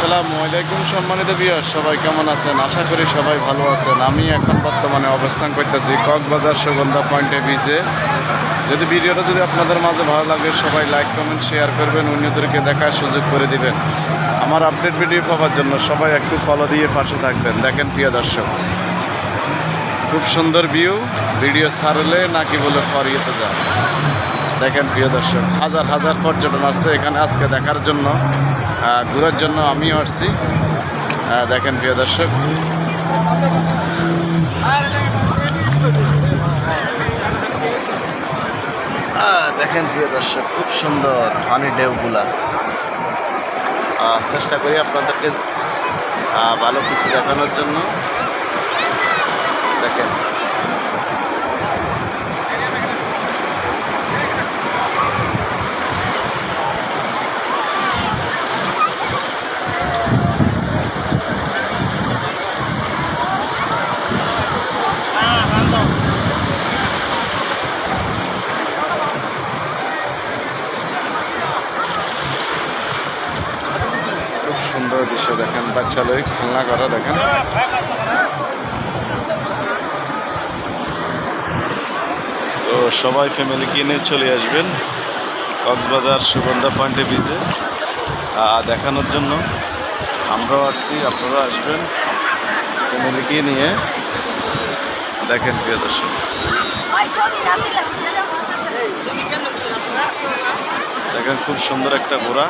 আসসালামু আলাইকুম সম্মানিত ভিউয়ার, সবাই কেমন আছেন? আশা করি সবাই ভালো আছেন। আমি এখন বর্তমানে অবস্থান করতেছি কক্সবাজার সুগন্ধা পয়েন্টে বিচে। যদি ভিডিওটা আপনাদের মাঝে ভালো লাগে, সবাই লাইক কমেন্ট শেয়ার করবেন, অন্যদেরকে দেখার সুযোগ করে দিবেন। আমার আপডেট ভিডিও পাওয়ার জন্য সবাই একটু ফলো দিয়ে পাশে থাকবেন। দেখেন প্রিয় দর্শক, খুব সুন্দর ভিডিও ছাড়লে নাকি বলে ফরিয়েতে যায়। দেখেন প্রিয় দর্শক, হাজার হাজার পর্যটন আসছে এখানে আজকে দেখার জন্য, ঘোরার জন্য আমিও আসছি। দেখেন প্রিয় দর্শক, দেখেন প্রিয় দর্শক, খুব সুন্দর পানির ঢেউগুলা। চেষ্টা করি আপনাদেরকে ভালো কিছু দেখানোর জন্য। দেখেন সুন্দর দৃশ্য, দেখেন বাচ্চা লোক খেলনা করা। দেখেন তো সবাই ফ্যামিলিকে নিয়ে চলে আসবেন কক্সবাজার সুগন্ধা পয়েন্টে বিচে দেখানোর জন্য। আমরাও আসছি, আপনারা আসবেন ফ্যামিলিকে নিয়ে। দেখেন প্রিয় দর্শক, দেখেন খুব সুন্দর একটা ঘোড়া,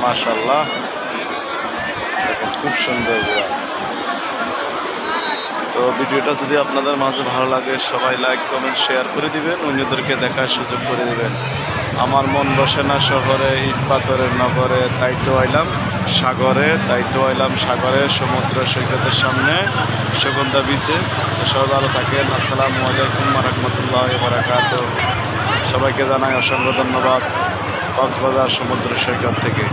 মাশাআল্লাহ। দেখেন খুব সুন্দর ঘোড়া। তো ভিডিওটা যদি আপনাদের মাঝে ভালো লাগে, সবাই লাইক কমেন্ট শেয়ার করে দিবেন, অন্যদেরকে দেখার সুযোগ করে দিবেন। আমার মন বসে না শহরে, ইট পাথরের নগরে, তাই তো আইলাম সাগরে, তাই তো আইলাম সাগরে, সমুদ্র সৈকতের সামনে সুগন্ধা বিচে। তো সবাই ভালো থাকেন। আসসালামু আলাইকুম ওয়া রাহমাতুল্লাহি ওয়া বারাকাতুহু। সবাইকে জানাই অসংখ্য ধন্যবাদ কক্সবাজার সমুদ্র সৈকত থেকে।